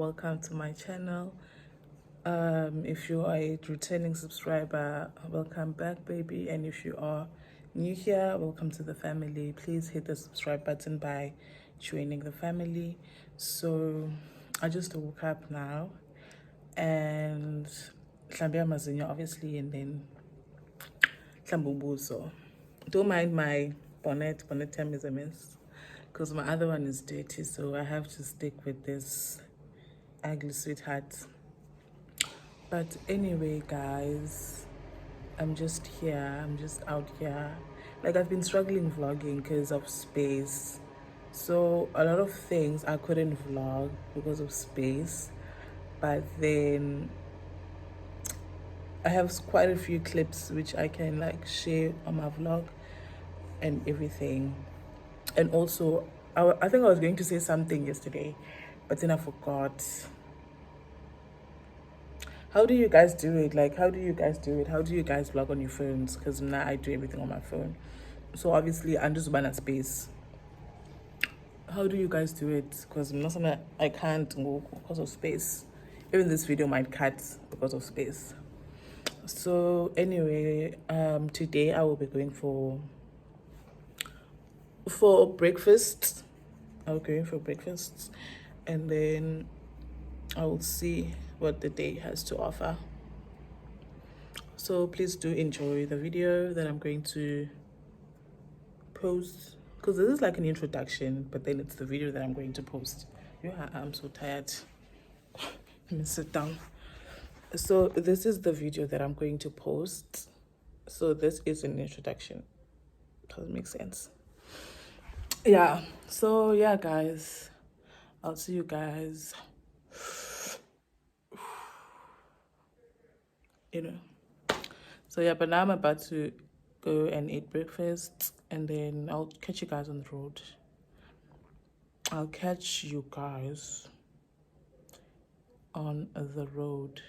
welcome to my channel. If you are a returning subscriber, welcome back, baby. And if you are new here, welcome to the family. Please hit the subscribe button by joining the family. So I just woke up now and Hlambia Mazinya, obviously, and then Hlambubuzo. Don't mind my bonnet time is a mess because my other one is dirty, so I have to stick with this ugly sweetheart. But anyway, guys, I'm just here. I'm just out here. Like, I've been struggling vlogging because of space. So a lot of things I couldn't vlog because of space. But then I have quite a few clips which I can like share on my vlog and everything. And also, I think I was going to say something yesterday, but then I forgot. How do you guys do it? Like, how do you guys do it? How do you guys vlog on your phones? Because now I do everything on my phone. So obviously, I'm just banana space. How do you guys do it? Because I can't go because of space. Even this video might cut because of space. So anyway, today I will be going for breakfast. I'm going for breakfast, and then I will see what the day has to offer. So please do enjoy the video that I'm going to post, because this is like an introduction, but then it's the video that I'm going to post. Yeah, I'm so tired. Let me sit down. So this is the video that I'm going to post. So this is an introduction. Does it make sense? Yeah. So yeah, guys, I'll see you guys. So yeah, but now I'm about to go and eat breakfast, and then I'll catch you guys on the road. I'll catch you guys on the road.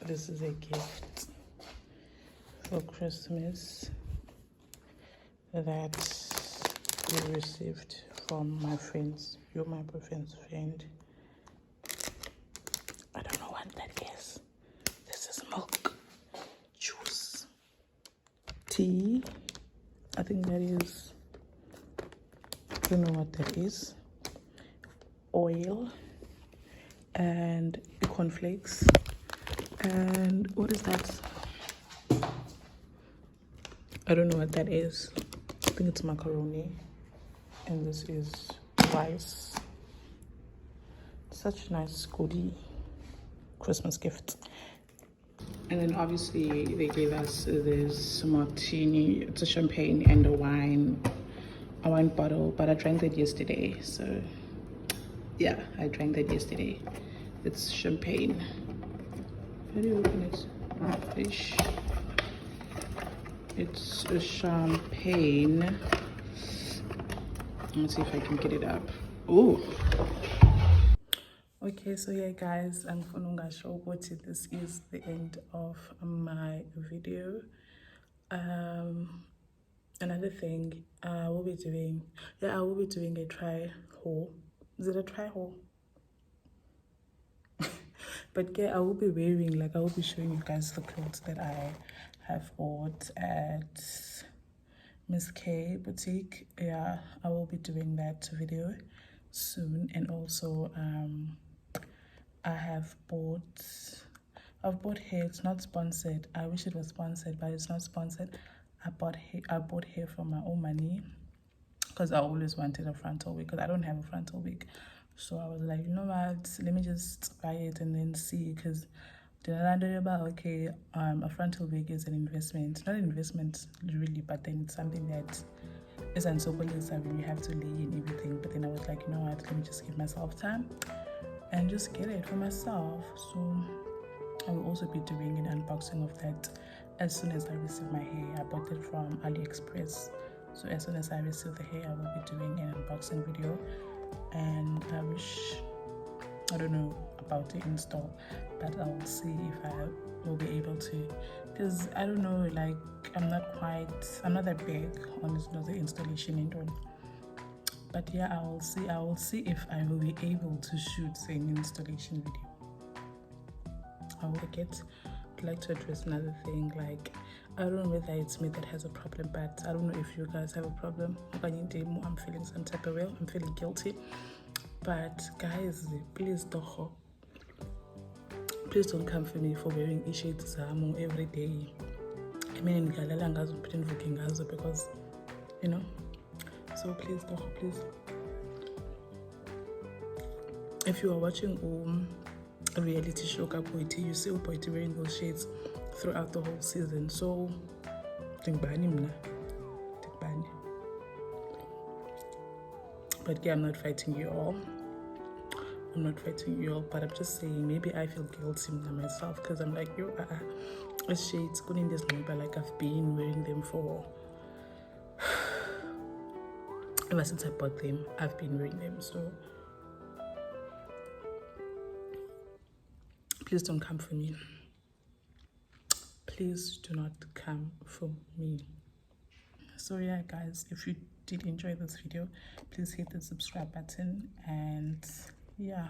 This is a gift for Christmas that we received from my friends. You're my boyfriend's friend. I don't know what that is. This is milk, juice, tea. I think that is, I don't know what that is. Oil and cornflakes. And what is that? I don't know what that is. I think it's macaroni. and this is rice. Such nice goodie Christmas gift. And then obviously they gave us this martini. It's a champagne and a wine bottle, but I drank that yesterday. So yeah, I drank that yesterday. It's champagne. How do you open it? Fish. It's a champagne. Let's see if I can get it up. Oh. Okay, so yeah guys, I'm gonna show what this is the end of my video. Another thing I will be doing a try haul. Is it a try haul? But yeah, I will be showing you guys the clothes that I have bought at MISKAY boutique. Yeah, I will be doing that video soon. And also I've bought hair. It's not sponsored. I wish it was sponsored, but it's not sponsored. I bought hair from my own money because I always wanted a frontal wig, because I don't have a frontal wig. So I was like, you know what, let me just buy it and then see, because okay, a frontal wig is an investment. Not an investment really, but then it's something that is unsobolisa when you have to lay and everything. But then I was like, you know what, let me just give myself time and just get it for myself. So I will also be doing an unboxing of that as soon as I receive my hair. I bought it from AliExpress. So as soon as I receive the hair, I will be doing an unboxing video. And I don't know about the install, but I will see if I will be able to, because I don't know, like I'm not that big on the installation and all. But yeah, I will see if I will be able to shoot an installation video. I'd like to address another thing. Like, I don't know whether it's me that has a problem, but I don't know if you guys have a problem. I'm feeling some type of way. I'm feeling guilty. But guys, please don't come for me for wearing shades every day. I mean, because you know. So please don't, please. If you are watching a reality show, you see Upoiti wearing those shades throughout the whole season. So but yeah, I'm not fighting you all. But I'm just saying, maybe I feel guilty myself, because I'm like, shades good in this number, like I've been wearing them for ever since I bought them. I've been wearing them. So please don't come for me. Please do not come for me. So yeah guys, if you did enjoy this video, please hit the subscribe button, and yeah.